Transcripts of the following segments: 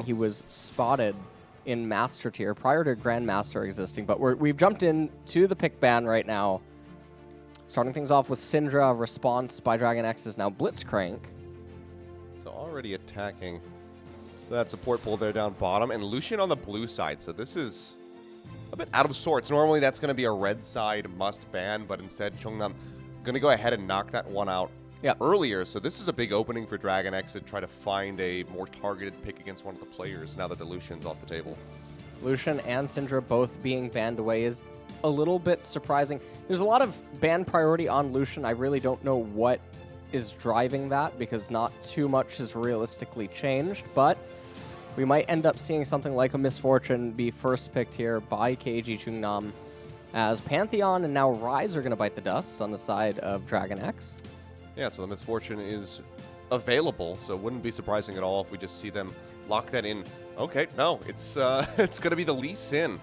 he was spotted in Master Tier prior to Grandmaster existing. But we've jumped into the pick ban right now. Starting things off with Syndra. Response by DragonX is now Blitzcrank. So already attacking that support pull there down bottom. And Lucian on the blue side. So this is a bit out of sorts. Normally that's going to be a red side must ban. But instead Chungnam going to go ahead and knock that one out earlier. So this is a big opening for DragonX to try to find a more targeted pick against one of the players now that the Lucian's off the table. Lucian and Syndra both being banned away is a little bit surprising. There's a lot of ban priority on Lucian. I really don't know what is driving that because not too much has realistically changed, but we might end up seeing something like a Misfortune be first picked here by KG Chungnam, as Pantheon and now Rise are going to bite the dust on the side of DragonX. Yeah, so the Misfortune is available, so it wouldn't be surprising at all if we just see them lock that in. Okay, no, it's it's going to be the Lee Sin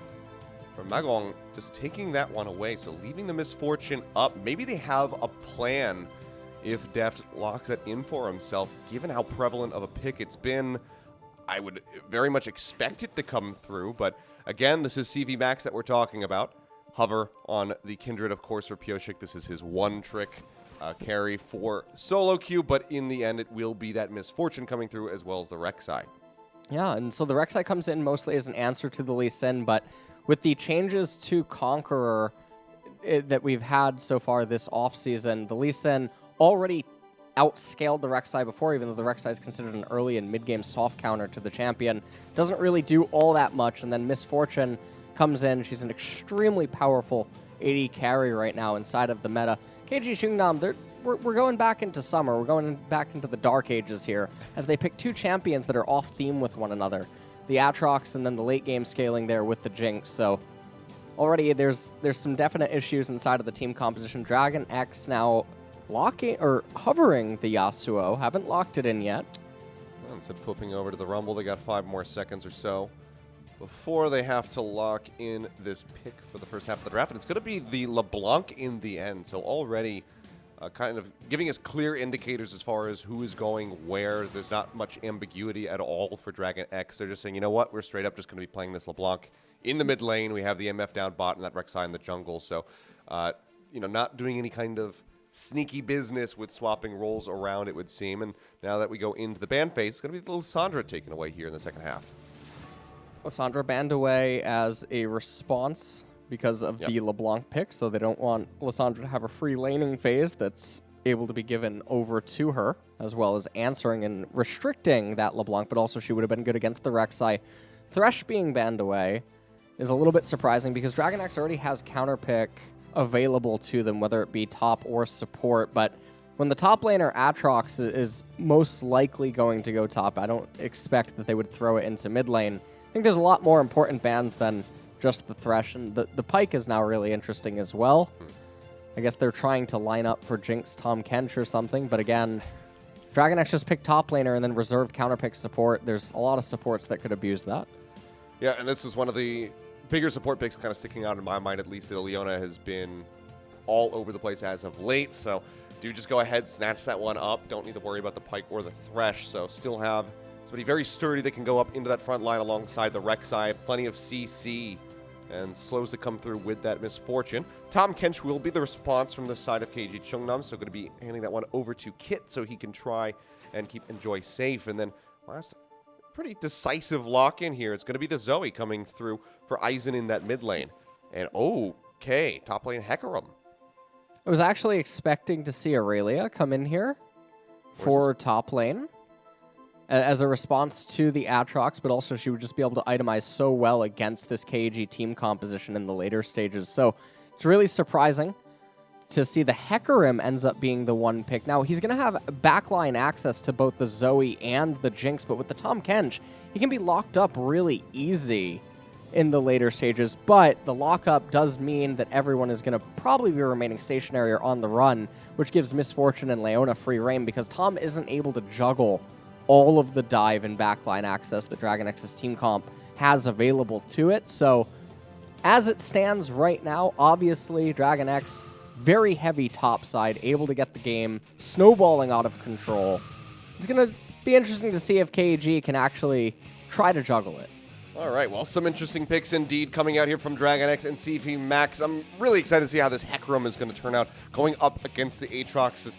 from Magong just taking that one away, so leaving the Misfortune up. Maybe they have a plan if Deft locks that in for himself, given how prevalent of a pick it's been. I would very much expect it to come through, but again, this is CV Max that we're talking about. Hover on the Kindred, of course, for Pioshik. This is his one trick carry for solo queue, but in the end, it will be that Misfortune coming through as well as the Rek'Sai. Yeah, and so the Rek'Sai comes in mostly as an answer to the Lee Sin, but with the changes to Conqueror that we've had so far this offseason, the Lee Sin already outscaled the Rek'Sai before, even though the Rek'Sai is considered an early and mid-game soft counter to the champion. Doesn't really do all that much, and then Misfortune comes in. She's an extremely powerful AD carry right now inside of the meta. KG Chungnam, we're going back into summer. We're going back into the dark ages here as they pick two champions that are off-theme with one another. The Aatrox and then the late-game scaling there with the Jinx. So already there's some definite issues inside of the team composition. DragonX now locking or hovering the Yasuo. Haven't locked it in yet. Well, instead of flipping over to the Rumble, they got 5 more seconds or so before they have to lock in this pick for the first half of the draft. And it's going to be the LeBlanc in the end. So already kind of giving us clear indicators as far as who is going where. There's not much ambiguity at all for DragonX. They're just saying, you know what, we're straight up just going to be playing this LeBlanc in the mid lane. We have the MF down bot and that Rek'Sai in the jungle. So, you know, not doing any kind of sneaky business with swapping roles around, it would seem. And now that we go into the ban phase, it's going to be the little Sandra taken away here in the second half. Lissandra banned away as a response because of the LeBlanc pick, so they don't want Lissandra to have a free laning phase that's able to be given over to her, as well as answering and restricting that LeBlanc, but also she would have been good against the Rek'Sai. Thresh being banned away is a little bit surprising because DragonX already has counterpick available to them, whether it be top or support, but when the top laner Aatrox is most likely going to go top, I don't expect that they would throw it into mid lane. I think there's a lot more important bans than just the Thresh, and the Pike is now really interesting as well. I guess they're trying to line up for Jinx Tahm Kench or something, but again, DragonX just picked top laner and then reserved counterpick support. There's a lot of supports that could abuse that. Yeah, and this was one of the bigger support picks kind of sticking out in my mind, at least. That Leona has been all over the place as of late, so do just go ahead, snatch that one up. Don't need to worry about the Pike or the Thresh, so still have somebody very sturdy that can go up into that front line alongside the Rek'Sai. Plenty of CC and slows to come through with that Misfortune. Tahm Kench will be the response from the side of KG Chungnam, so going to be handing that one over to Kit so he can try and keep Enjoy safe. And then last pretty decisive lock-in here. It's going to be the Zoe coming through for Aizen in that mid lane. And okay, top lane Hecarim. I was actually expecting to see Aurelia come in here for top lane as a response to the Aatrox, but also she would just be able to itemize so well against this KG team composition in the later stages. So it's really surprising to see the Hecarim ends up being the one pick. Now, he's going to have backline access to both the Zoe and the Jinx, but with the Tahm Kench, he can be locked up really easy in the later stages, but the lockup does mean that everyone is going to probably be remaining stationary or on the run, which gives Misfortune and Leona free reign because Tahm isn't able to juggle all of the dive and backline access that DragonX's team comp has available to it. So as it stands right now, obviously DragonX very heavy top side, able to get the game snowballing out of control. It's going to be interesting to see if KG can actually try to juggle it. All right, well, some interesting picks indeed coming out here from DragonX and CV Max. I'm really excited to see how this Hecarim is going to turn out going up against the Aatrox.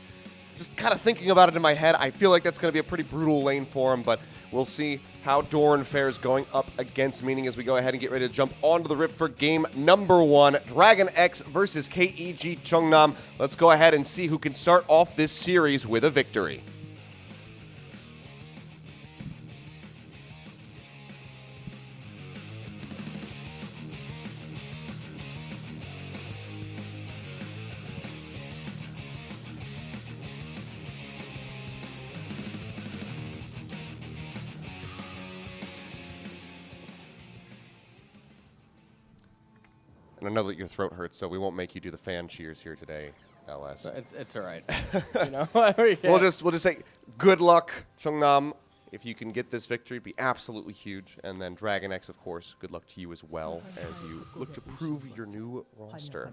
Just kind of thinking about it in my head, I feel like that's going to be a pretty brutal lane for him, but we'll see how Doran fares going up against Meaning as we go ahead and get ready to jump onto the rip for game number 1. DragonX versus KEG Chungnam. Let's go ahead and see who can start off this series with a victory. And I know that your throat hurts, so we won't make you do the fan cheers here today, LS. It's all right. We'll just say good luck, Chungnam. If you can get this victory, it'd be absolutely huge. And then DragonX, of course, good luck to you as well as you look to prove your new roster.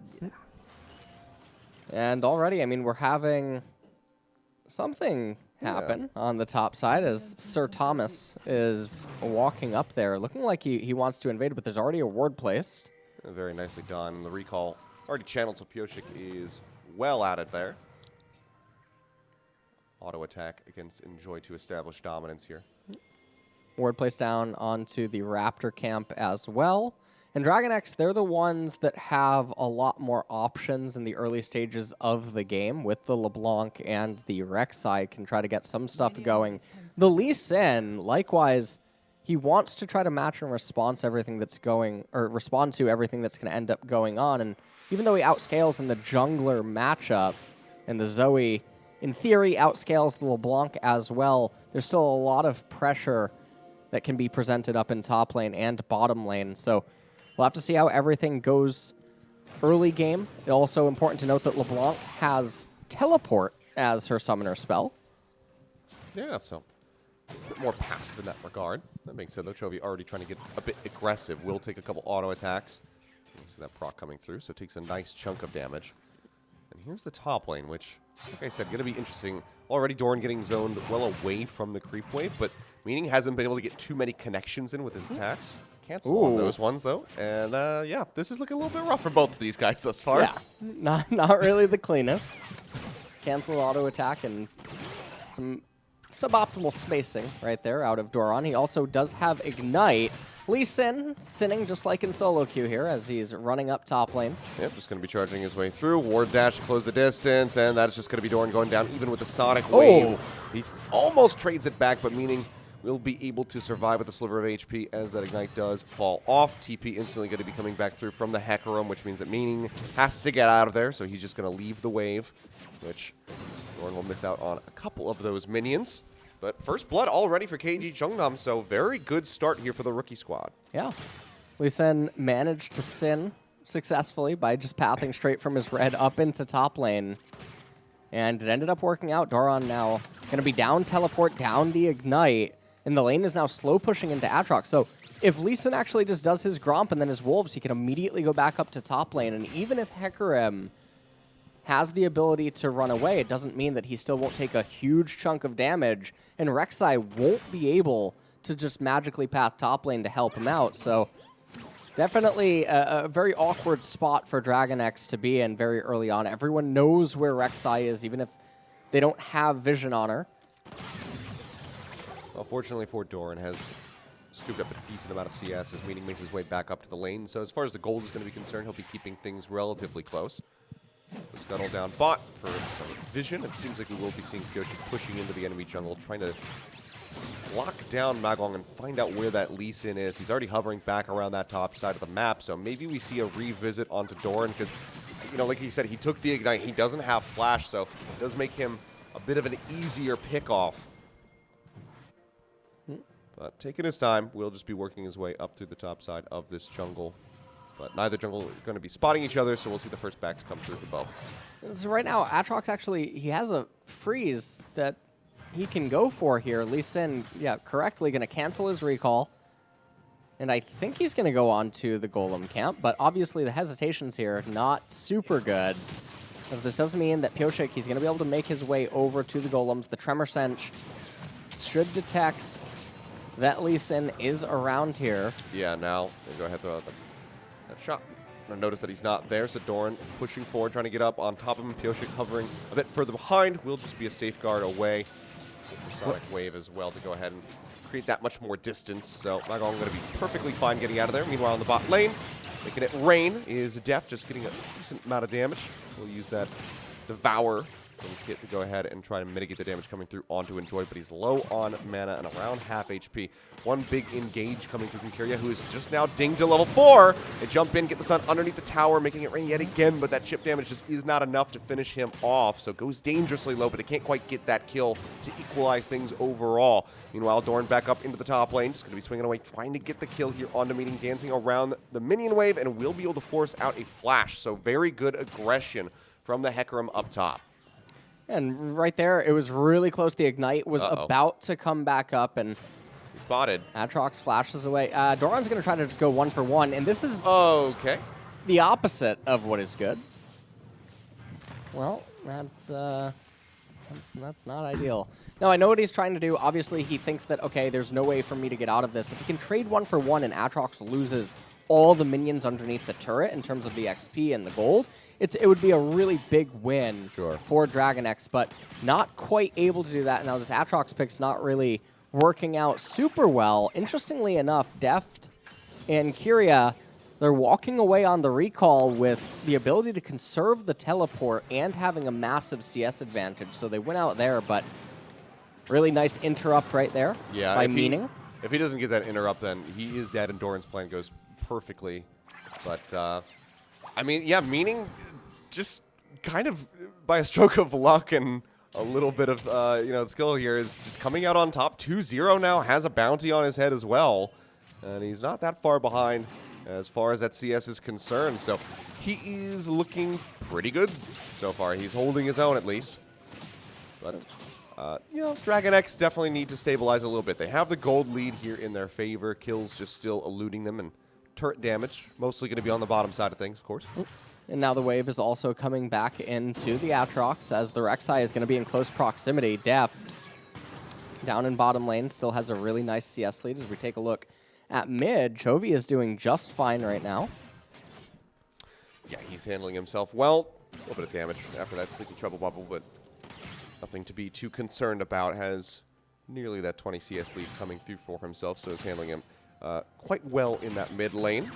And already, I mean, we're having something happen on the top side as Sir Thomas is walking up there, looking like he wants to invade, but there's already a ward placed. Very nicely done. The recall already channeled, so Pioshik is well at it there. Auto attack against Enjoy to establish dominance here. Ward placed down onto the Raptor camp as well. And DragonX, they're the ones that have a lot more options in the early stages of the game with the LeBlanc and the Rek'Sai can try to get some stuff going. The Lee Sin, likewise, he wants to try to match and respond to everything that's going to end up going on. And even though he outscales in the jungler matchup, and the Zoe, in theory, outscales the LeBlanc as well, there's still a lot of pressure that can be presented up in top lane and bottom lane. So we'll have to see how everything goes early game. It's also important to note that LeBlanc has Teleport as her summoner spell. Yeah, so a bit more passive in that regard. That being said, though, Chovy already trying to get a bit aggressive. Will take a couple auto attacks. See that proc coming through, so it takes a nice chunk of damage. And here's the top lane, which, like I said, going to be interesting. Already Doran getting zoned well away from the creep wave, but Meaning hasn't been able to get too many connections in with his attacks. Cancel on those ones, though. And, yeah, this is looking a little bit rough for both of these guys thus far. Yeah, not really the cleanest. Cancel auto attack and some suboptimal spacing right there out of Doran. He also does have Ignite. Lee Sin, sinning just like in solo queue here as he's running up top lane. Yep, just going to be charging his way through. Ward dash to close the distance, and that is just going to be Doran going down even with the Sonic Wave. He almost trades it back, but Meaning will be able to survive with a sliver of HP as that Ignite does fall off. TP instantly going to be coming back through from the Hecarim, which means that Meaning has to get out of there, so he's just going to leave the wave, which Doran will miss out on a couple of those minions. But first blood already for KG Chungnam, so very good start here for the rookie squad. Yeah. Lee Sin managed to sin successfully by just pathing straight from his red up into top lane. And it ended up working out. Doran now going to be down teleport, down the Ignite, and the lane is now slow pushing into Aatrox. So if Lee Sin actually just does his Gromp and then his Wolves, he can immediately go back up to top lane. And even if Hecarim has the ability to run away, it doesn't mean that he still won't take a huge chunk of damage, and Rek'Sai won't be able to just magically path top lane to help him out. So definitely a very awkward spot for DragonX to be in very early on. Everyone knows where Rek'Sai is, even if they don't have vision on her. Well, fortunately for Doran, has scooped up a decent amount of CS as Meaning makes his way back up to the lane. So as far as the gold is going to be concerned, he'll be keeping things relatively close. The Scuttle down bot for some vision. It seems like we will be seeing Pioshik pushing into the enemy jungle, trying to lock down Magong and find out where that Lee Sin is. He's already hovering back around that top side of the map, so maybe we see a revisit onto Doran because, you know, like he said, he took the Ignite. He doesn't have Flash, so it does make him a bit of an easier pick-off. But taking his time, we'll just be working his way up through the top side of this jungle. But neither jungle are going to be spotting each other, so we'll see the first backs come through for both. So right now, Aatrox actually, he has a freeze that he can go for here. Lee Sin, yeah, correctly going to cancel his recall. And I think he's going to go on to the Golem camp, but obviously the hesitations here not super good. As this does mean that Pioshik, he's going to be able to make his way over to the Golems. The Tremor Sench should detect that LoL is around here. Yeah, now they go ahead and throw out that shot. Notice that he's not there, so Doran pushing forward, trying to get up on top of him. Pyosik hovering a bit further behind. Will just be a safeguard away for Sonic Wave as well to go ahead and create that much more distance. So Magong going to be perfectly fine getting out of there. Meanwhile, in the bot lane, making it rain is Def, just getting a decent amount of damage. We'll use that Devour from Kit to go ahead and try to mitigate the damage coming through onto Enjoy, but he's low on mana and around half HP. One big engage coming through from Kyria, who is just now dinged to level 4. They jump in, get the sun underneath the tower, making it rain yet again, but that chip damage just is not enough to finish him off, so goes dangerously low, but they can't quite get that kill to equalize things overall. Meanwhile, Dorn back up into the top lane, just going to be swinging away, trying to get the kill here onto Meeting, dancing around the minion wave, and will be able to force out a flash, so very good aggression from the Hecarim up top. And right there, it was really close. The Ignite was about to come back up, and he spotted. Aatrox flashes away. Doran's going to try to just go 1-for-1, and this is okay. The opposite of what is good. Well, that's not ideal. Now, I know what he's trying to do. Obviously, he thinks that, okay, there's no way for me to get out of this. If he can trade 1-for-1 and Aatrox loses all the minions underneath the turret in terms of the XP and the gold, it would be a really big win for DragonX, but not quite able to do that. Now, this Aatrox pick's not really working out super well. Interestingly enough, Deft and Kyria, they're walking away on the recall with the ability to conserve the teleport and having a massive CS advantage. So they went out there, but really nice interrupt right there by Meaning. If he doesn't get that interrupt, then he is dead, and Doran's plan goes perfectly. But, I mean, yeah, Meaning just kind of by a stroke of luck and a little bit of, skill here is just coming out on top. 2-0 now, has a bounty on his head as well. And he's not that far behind as far as that CS is concerned. So he is looking pretty good so far. He's holding his own at least. But, DragonX definitely need to stabilize a little bit. They have the gold lead here in their favor. Kills just still eluding them, and turret damage mostly going to be on the bottom side of things, of course. And now the wave is also coming back into the Aatrox as the Rek'Sai is going to be in close proximity. Deft, down in bottom lane, still has a really nice CS lead. As we take a look at mid, Chovy is doing just fine right now. Yeah, he's handling himself well. A little bit of damage after that Sleepy Trouble Bubble, but nothing to be too concerned about. Has nearly that 20 CS lead coming through for himself, so is handling him quite well in that mid lane.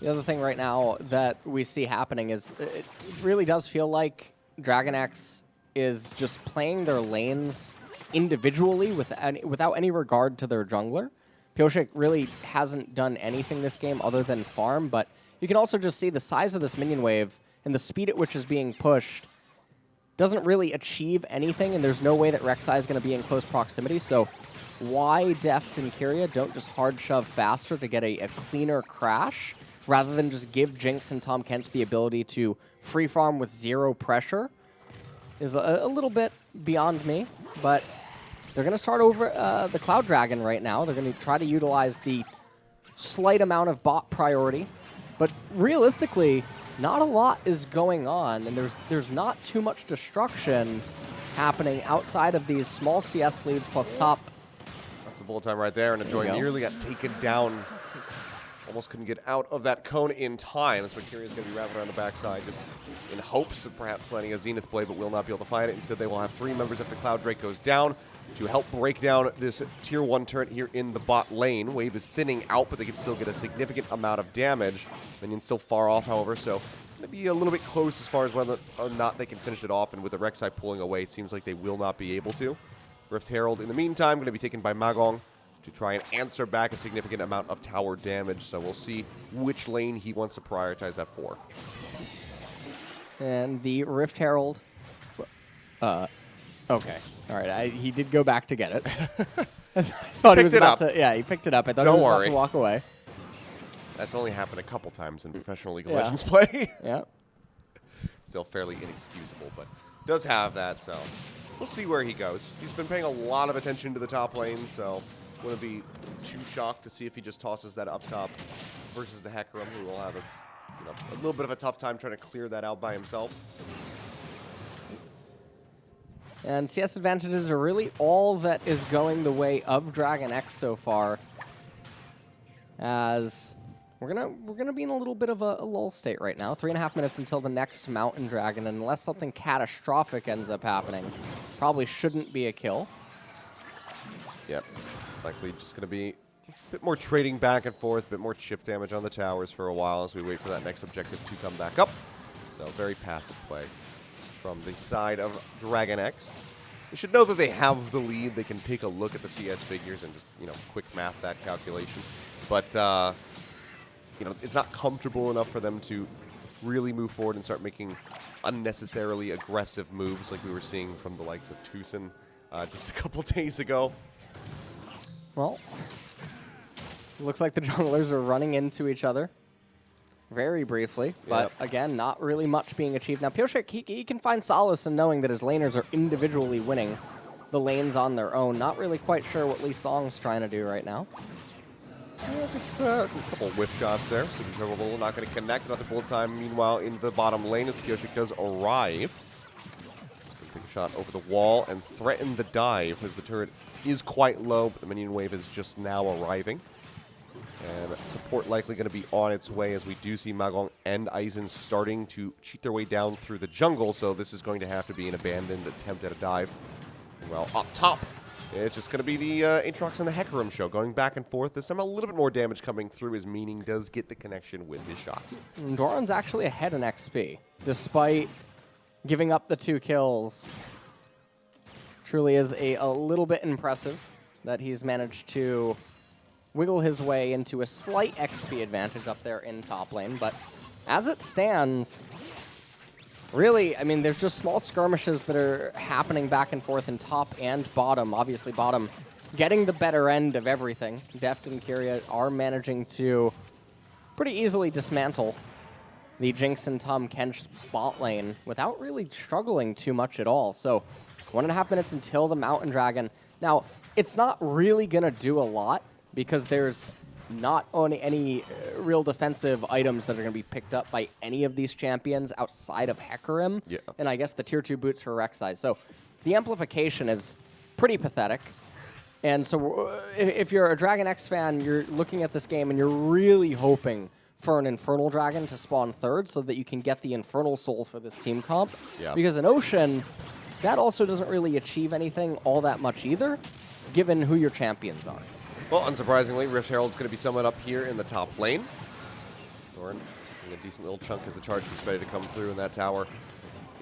The other thing right now that we see happening is it really does feel like DragonX is just playing their lanes individually without any regard to their jungler. Pyosik really hasn't done anything this game other than farm, but you can also just see the size of this minion wave and the speed at which is being pushed doesn't really achieve anything, and there's no way that Rek'Sai is going to be in close proximity, so why Deft and Kyria don't just hard shove faster to get a cleaner crash rather than just give Jinx and Tahm Kench the ability to free farm with zero pressure is a little bit beyond me, but they're going to start over the Cloud Dragon right now. They're going to try to utilize the slight amount of bot priority, but realistically, not a lot is going on, and there's not too much destruction happening outside of these small CS leads plus top. That's the bullet time right there, and Enjoy nearly got taken down. Almost couldn't get out of that cone in time. That's what Kyria's going to be wrapping around the backside, just in hopes of perhaps landing a Zenith play, but will not be able to find it. Instead, they will have 3 members if the Cloud Drake goes down to help break down this Tier 1 turret here in the bot lane. Wave is thinning out, but they can still get a significant amount of damage. Minion's still far off, however, so going to be a little bit close as far as whether or not they can finish it off. And with the Rek'Sai pulling away, it seems like they will not be able to. Rift Herald, in the meantime, going to be taken by Magong to try and answer back a significant amount of tower damage. So we'll see which lane he wants to prioritize that for. And the Rift Herald. Okay. All right. He did go back to get it. I thought he was about to. Yeah, he picked it up. I thought he was about to walk away. That's only happened a couple times in professional League of Legends play. Yeah. Still fairly inexcusable, but does have that, so we'll see where he goes. He's been paying a lot of attention to the top lane, so wouldn't be too shocked to see if he just tosses that up top versus the Hecarim, who will have a little bit of a tough time trying to clear that out by himself. And CS advantages are really all that is going the way of DragonX so far, as we're gonna be in a little bit of a lull state right now. 3.5 minutes until the next Mountain Dragon, and unless something catastrophic ends up happening, probably shouldn't be a kill. Yep, likely just going to be a bit more trading back and forth, a bit more chip damage on the towers for a while as we wait for that next objective to come back up. So very passive play from the side of DragonX. You should know that they have the lead. They can take a look at the CS figures and just, quick math that calculation. But, it's not comfortable enough for them to really move forward and start making unnecessarily aggressive moves like we were seeing from the likes of ULSAN just a couple days ago. Well, looks like the junglers are running into each other very briefly, but again, not really much being achieved. Now, Pioshik, he can find solace in knowing that his laners are individually winning the lanes on their own. Not really quite sure what Lee Song's trying to do right now. Yeah, just a couple whiff shots there. So the jungle not going to connect. Another bullet time, meanwhile, in the bottom lane as Pioshik does arrive. Take a shot over the wall and threaten the dive as the turret is quite low, but the minion wave is just now arriving. And support likely going to be on its way as we do see Magong and Aizen starting to cheat their way down through the jungle, so this is going to have to be an abandoned attempt at a dive. Well, up top, it's just going to be the Aatrox and the Hecarim show, going back and forth. This time a little bit more damage coming through as Meaning does get the connection with his shots. Doran's actually ahead in XP, despite giving up the 2 kills. Truly is a little bit impressive that he's managed to wiggle his way into a slight XP advantage up there in top lane. But as it stands, really, I mean, there's just small skirmishes that are happening back and forth in top and bottom. Obviously, bottom getting the better end of everything. Deft and Kyria are managing to pretty easily dismantle the Jinx and Tahm Kench bot lane without really struggling too much at all. So 1.5 minutes until the Mountain Dragon. Now, it's not really going to do a lot because there's not on any real defensive items that are going to be picked up by any of these champions outside of Hecarim. Yeah. And I guess the tier 2 boots for Rek'Sai. So the amplification is pretty pathetic. And so if you're a DragonX fan, you're looking at this game and you're really hoping for an Infernal Dragon to spawn third so that you can get the Infernal Soul for this team comp. Yeah. Because in Ocean, that also doesn't really achieve anything all that much either, given who your champions are. Well, unsurprisingly, Rift Herald's going to be somewhat up here in the top lane. Doran taking a decent little chunk as the charge gets ready to come through, and that tower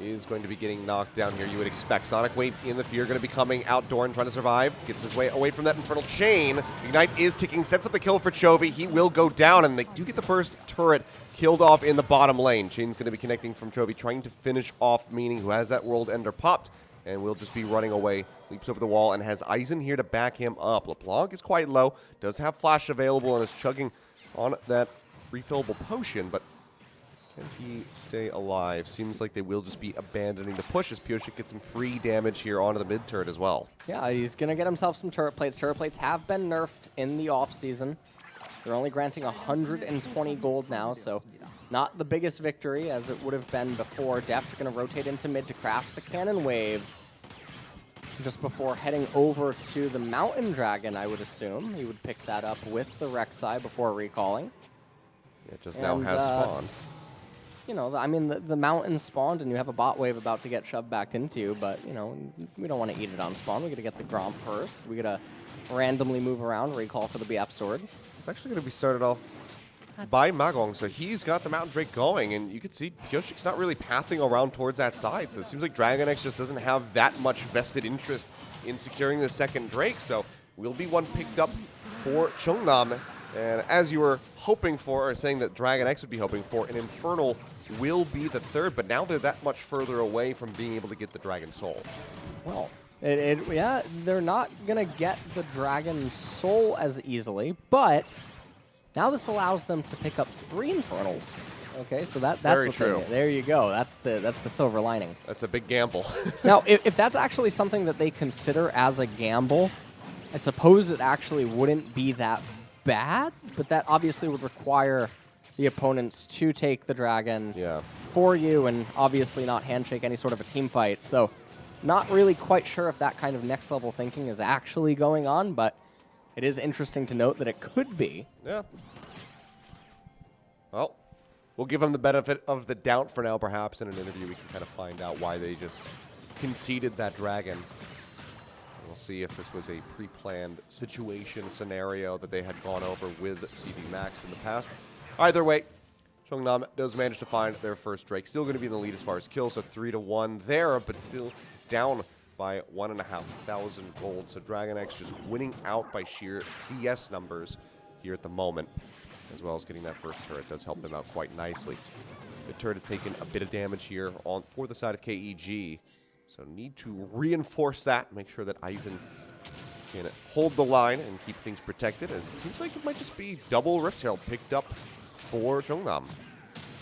is going to be getting knocked down here. You would expect Sonic Wave in the Fear going to be coming out. Doran trying to survive, gets his way away from that Infernal Chain. Ignite is ticking, sets up the kill for Chovy. He will go down, and they do get the first turret killed off in the bottom lane. Chain's going to be connecting from Chovy, trying to finish off Meaning, who has that World Ender popped, and will just be running away. Leaps over the wall and has Aizen here to back him up. LeBlanc is quite low, does have flash available, and is chugging on that refillable potion, but can he stay alive? Seems like they will just be abandoning the push as Pioshik gets some free damage here onto the mid turret as well. Yeah, he's going to get himself some turret plates. Turret plates have been nerfed in the off-season. They're only granting 120 gold now, so not the biggest victory as it would have been before. Deft going to rotate into mid to craft the Cannon Wave just before heading over to the Mountain Dragon, I would assume. He would pick that up with the Rek'Sai before recalling. It just now has spawned. You know, I mean, the mountain spawned and you have a bot wave about to get shoved back into you, but, you know, we don't want to eat it on spawn. We got to get the Gromp first. We got to randomly move around, recall for the BF sword. It's actually going to be started off by Magong, so he's got the Mountain Drake going, and you can see Pioshik's not really pathing around towards that side, so it seems like DragonX just doesn't have that much vested interest in securing the second Drake, so will be one picked up for Chungnam. And as you were hoping for, or saying that DragonX would be hoping for, an Infernal will be the third, but now they're that much further away from being able to get the Dragon Soul. Well, yeah, they're not going to get the Dragon Soul as easily, but now this allows them to pick up 3 Infernals. Okay, so that's very what true. There you go. That's the silver lining. That's a big gamble. Now, if that's actually something that they consider as a gamble, I suppose it actually wouldn't be that bad, but that obviously would require the opponents to take the dragon for you and obviously not handshake any sort of a team fight. So Not really quite sure if that kind of next level thinking is actually going on, but it is interesting to note that it could be. Yeah. Well, we'll give them the benefit of the doubt for now, perhaps. In an interview, we can kind of find out why they just conceded that dragon. We'll see if this was a pre-planned situation scenario that they had gone over with CV Max in the past. Either way, Chungnam does manage to find their first Drake. Still going to be in the lead as far as kills, so 3-1 there, but still down by 1,500 gold. So DragonX just winning out by sheer CS numbers here at the moment, as well as getting that first turret does help them out quite nicely. The turret has taken a bit of damage here for the side of KEG. So need to reinforce that, make sure that Eisen can hold the line and keep things protected, as it seems like it might just be double Rift Herald picked up for Chungnam.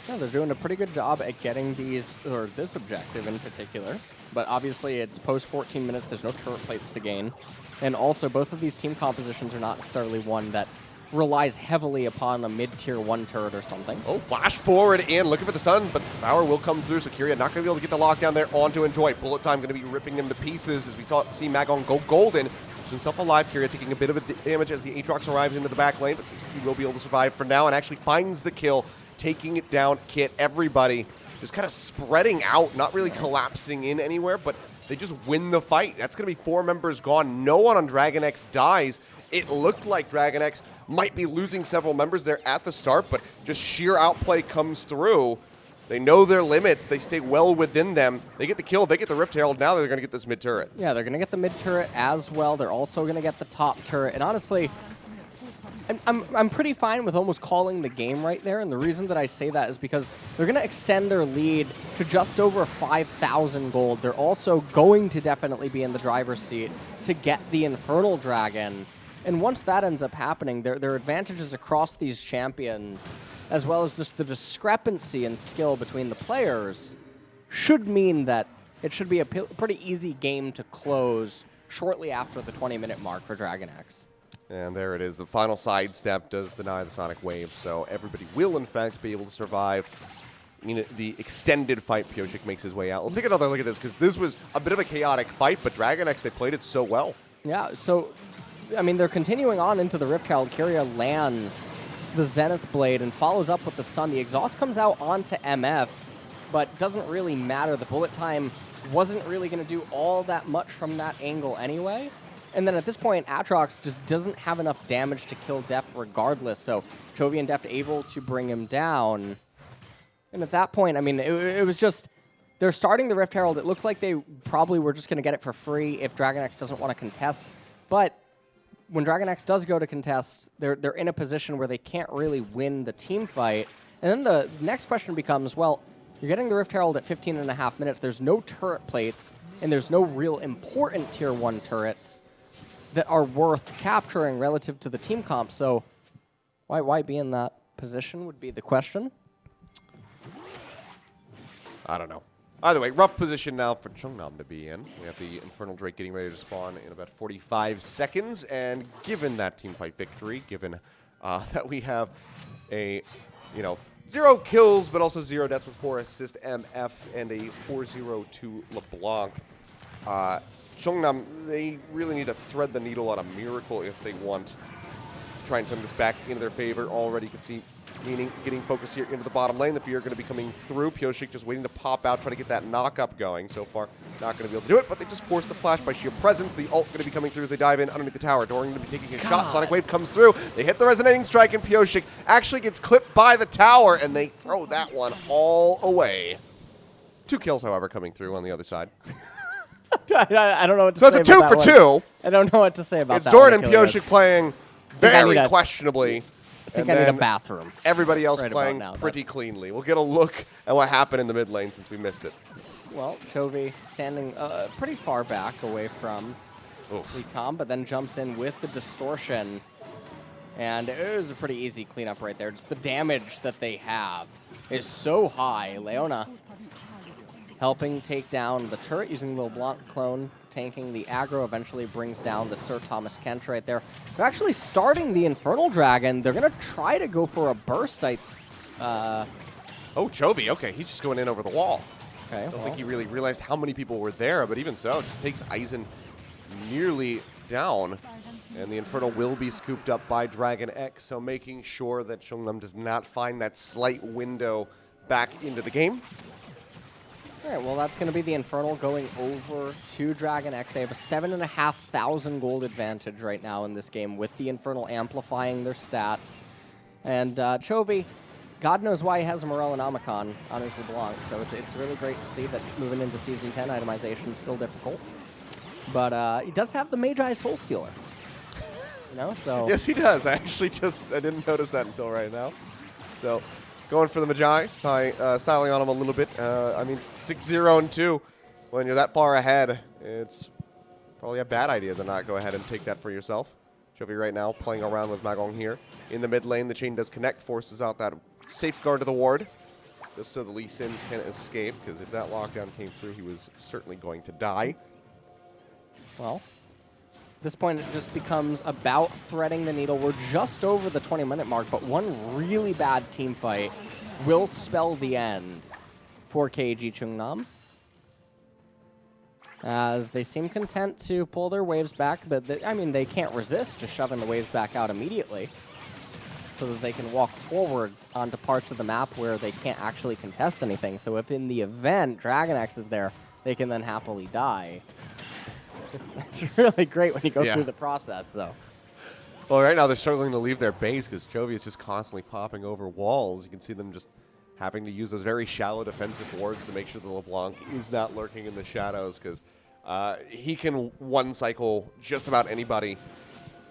Yeah, they're doing a pretty good job at getting these, or this objective in particular. But obviously it's post 14 minutes, there's no turret plates to gain. And also both of these team compositions are not necessarily one that relies heavily upon a mid-tier 1 turret or something. Oh, flash forward in, looking for the stun, but power will come through, so Kyria not going to be able to get the lockdown there onto Enjoy. Bullet time going to be ripping them to pieces as we see Magon go golden. Keeps himself alive. Kyria taking a bit of a damage as the Aatrox arrives into the back lane, but seems like he will be able to survive for now and actually finds the kill, taking it down. Kit, everybody just kind of spreading out, not really collapsing in anywhere, but they just win the fight. That's going to be 4 members gone. No one on DragonX dies. It looked like DragonX might be losing several members there at the start, but just sheer outplay comes through. They know their limits. They stay well within them. They get the kill. They get the Rift Herald. Now they're going to get this mid turret. Yeah, they're going to get the mid turret as well. They're also going to get the top turret. And honestly, I'm pretty fine with almost calling the game right there. And the reason that I say that is because they're going to extend their lead to just over 5,000 gold. They're also going to definitely be in the driver's seat to get the Infernal Dragon. And once that ends up happening, their advantages across these champions, as well as just the discrepancy in skill between the players, should mean that it should be a pretty easy game to close shortly after the 20-minute mark for DragonX. And there it is. The final sidestep does deny the Sonic Wave, so everybody will, in fact, be able to survive. I mean, the extended fight, Pioshik makes his way out. We'll take another look at this, because this was a bit of a chaotic fight, but DragonX, they played it so well. Yeah, so I mean, they're continuing on into the Rift Herald. Kyria lands the Zenith Blade and follows up with the stun. The exhaust comes out onto MF, but doesn't really matter. The bullet time wasn't really going to do all that much from that angle anyway. And then at this point, Aatrox just doesn't have enough damage to kill Deft regardless. So Chovy and Deft able to bring him down. And at that point, I mean, it was just, they're starting the Rift Herald. It looked like they probably were just going to get it for free if DragonX doesn't want to contest. But when DragonX does go to contest, they're in a position where they can't really win the team fight. And then the next question becomes, well, you're getting the Rift Herald at 15.5 minutes. There's no turret plates, and there's no real important Tier 1 turrets that are worth capturing relative to the team comp. So why be in that position would be the question. I don't know. Either way, rough position now for Chungnam to be in. We have the Infernal Drake getting ready to spawn in about 45 seconds. And given that team fight victory, given that we have a, 0 kills, but also 0 deaths with 4 assist MF and a 4-0 LeBlanc, Chungnam, they really need to thread the needle on a miracle if they want to try and turn this back into their favor. Already you can see meaning getting focus here into the bottom lane. The Fear going to be coming through. Pioshik just waiting to pop out, try to get that knock-up going. So far, not going to be able to do it, but they just forced the flash by sheer presence. The ult going to be coming through as they dive in underneath the tower. Doran going to be taking a shot. Sonic Wave comes through. They hit the resonating strike, and Pioshik actually gets clipped by the tower, and they throw that one all away. 2 kills, however, coming through on the other side. I don't know what to say about that. So it's a 2 for 2. I don't know what to say about that. It's Doran and Pioshik playing very questionably. I think I need a bathroom. Everybody else playing pretty cleanly. We'll get a look at what happened in the mid lane since we missed it. Well, Chovy standing pretty far back away from Tom, but then jumps in with the distortion. And it was a pretty easy cleanup right there. Just the damage that they have is so high. Leona helping take down the turret using the LeBlanc clone, tanking the aggro, eventually brings down the Sir Thomas Kent right there. They're actually starting the Infernal Dragon. They're going to try to go for a burst. Oh, Chovy. Okay, he's just going in over the wall. I don't think he really realized how many people were there, but even so, just takes Aizen nearly down. And the Infernal will be scooped up by DragonX, so making sure that Chungnam does not find that slight window back into the game. All right, well, that's going to be the Infernal going over to DragonX. They have a 7,500 gold advantage right now in this game with the Infernal amplifying their stats. And Chovy, God knows why he has a Morellonomicon on his LeBlanc, so it's really great to see that moving into Season 10, itemization is still difficult. But he does have the Magi Soul Stealer. You know, so... Yes, he does. I didn't notice that until right now. So, going for the Magi, styling on him a little bit. I mean, 6-0-2, when you're that far ahead, it's probably a bad idea to not go ahead and take that for yourself. Chovy right now playing around with Magong here. In the mid lane, the chain does connect, forces out that safeguard to the ward, just so the Lee Sin can escape, because if that lockdown came through, he was certainly going to die. Well, at this point, it just becomes about threading the needle. We're just over the 20-minute mark, but one really bad team fight will spell the end for KG Chungnam, as they seem content to pull their waves back, but I mean, they can't resist just shoving the waves back out immediately so that they can walk forward onto parts of the map where they can't actually contest anything. So if in the event DragonX is there, they can then happily die. It's really great when you go through the process, so. Well, right now they're struggling to leave their base because Chovy is just constantly popping over walls. You can see them just having to use those very shallow defensive wards to make sure the LeBlanc is not lurking in the shadows, because he can one-cycle just about anybody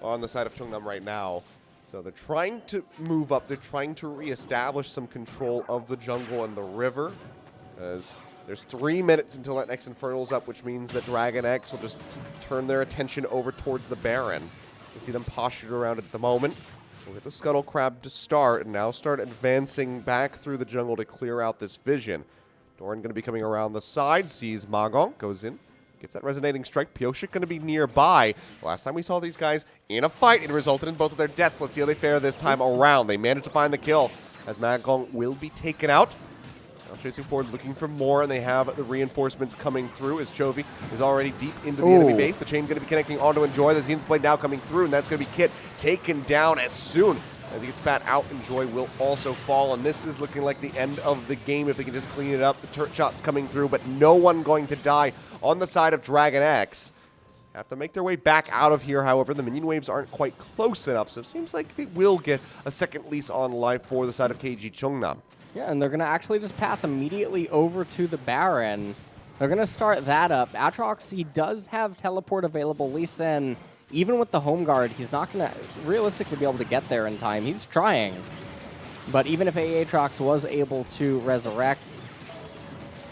on the side of Chungnam right now. So they're trying to move up. They're trying to reestablish some control of the jungle and the river, as there's 3 minutes until that next Infernal's up, which means that DragonX will just turn their attention over towards the Baron. You can see them postured around it at the moment. We'll get the Scuttle Crab to start, and now start advancing back through the jungle to clear out this vision. Doran going to be coming around the side, sees Magong, goes in, gets that resonating strike. Pioshik going to be nearby. Last time we saw these guys in a fight, it resulted in both of their deaths. Let's see how they fare this time around. They managed to find the kill, as Magong will be taken out. Now chasing forward, looking for more, and they have the reinforcements coming through as Chovy is already deep into the enemy base. The chain going to be connecting onto Enjoy. The Zenith Blade now coming through, and that's going to be Kit taken down as soon as he gets bat out. Enjoy will also fall, and this is looking like the end of the game if they can just clean it up. The turret shots coming through, but no one going to die on the side of DragonX. Have to make their way back out of here, however. The minion waves aren't quite close enough, so it seems like they will get a second lease on life for the side of KG Chungnam. Yeah, and they're going to actually just path immediately over to the Baron. They're going to start that up. Aatrox, he does have teleport available. Lee Sin, even with the home guard, he's not going to realistically be able to get there in time. He's trying. But even if Aatrox was able to resurrect,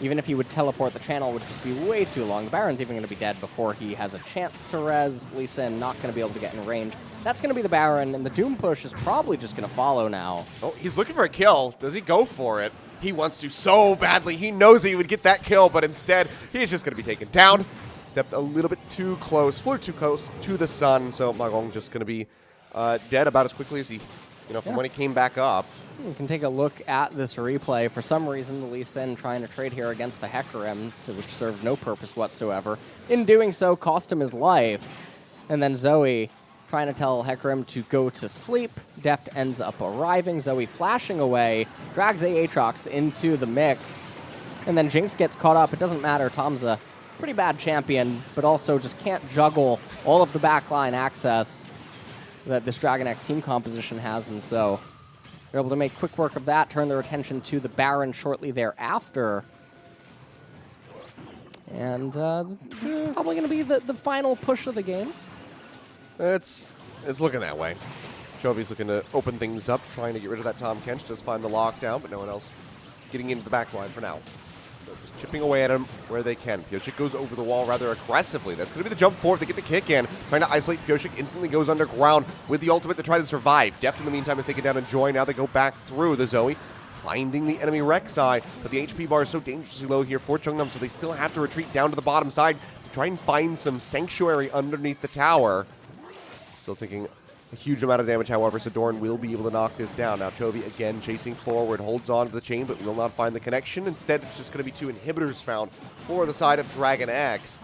even if he would teleport, the channel would just be way too long. The Baron's even going to be dead before he has a chance to res. Lee Sin not going to be able to get in range. That's going to be the Baron, and the Doom Push is probably just going to follow now. Oh, he's looking for a kill. Does he go for it? He wants to so badly. He knows he would get that kill, but instead, he's just going to be taken down. Stepped a little bit too close, flew too close to the sun, so Magong just going to be dead about as quickly as he, from when he came back up. You can take a look at this replay. For some reason, the Lee Sin trying to trade here against the Hecarim, which served no purpose whatsoever. In doing so, cost him his life. And then Zoe trying to tell Hecarim to go to sleep. Deft ends up arriving. Zoe flashing away, drags Aatrox into the mix. And then Jinx gets caught up. It doesn't matter. Tom's a pretty bad champion, but also just can't juggle all of the backline access that this DragonX team composition has, and so they're able to make quick work of that, turn their attention to the Baron shortly thereafter. And this is probably going to be the final push of the game. It's looking that way. Chovy's looking to open things up, trying to get rid of that Tom Kench, just find the lockdown, but no one else getting into the back line for now. So just chipping away at him where they can. Pioshik goes over the wall rather aggressively. That's going to be the jump forward. They get the kick in. Trying to isolate Pioshik, instantly goes underground with the ultimate to try to survive. Deft in the meantime is taken down Enjoy. Now they go back through the Zoe, finding the enemy Rek'Sai, but the HP bar is so dangerously low here for Chungnam, so they still have to retreat down to the bottom side to try and find some sanctuary underneath the tower. Still taking a huge amount of damage, however, so Doran will be able to knock this down. Now Chovy again chasing forward, holds on to the chain, but will not find the connection. Instead, it's just going to be 2 inhibitors found for the side of DragonX.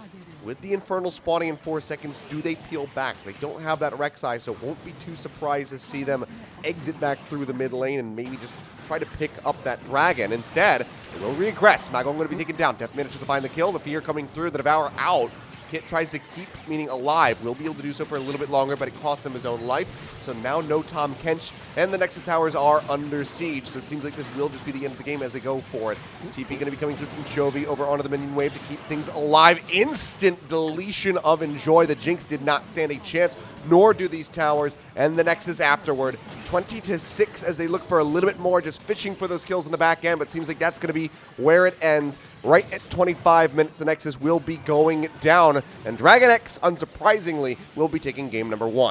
With the Infernal spawning in 4 seconds, do they peel back? They don't have that Rek'Sai, so won't be too surprised to see them exit back through the mid lane and maybe just try to pick up that Dragon. Instead, they will regress. Magon going to be taken down. Def manages to find the kill. The Fear coming through. The Devour out. Kit tries to keep meaning alive. Will be able to do so for a little bit longer, but it costs him his own life. So now no Tom Kench, and the Nexus towers are under siege. So it seems like this will just be the end of the game as they go for it. TP going to be coming through from Chovy over onto the minion wave to keep things alive. Instant deletion of Enjoy. The Jinx did not stand a chance, nor do these towers. And the Nexus afterward, 20-6 as they look for a little bit more, just fishing for those kills in the back end, but seems like that's going to be where it ends. Right at 25 minutes, the Nexus will be going down, and DragonX, unsurprisingly, will be taking game number 1.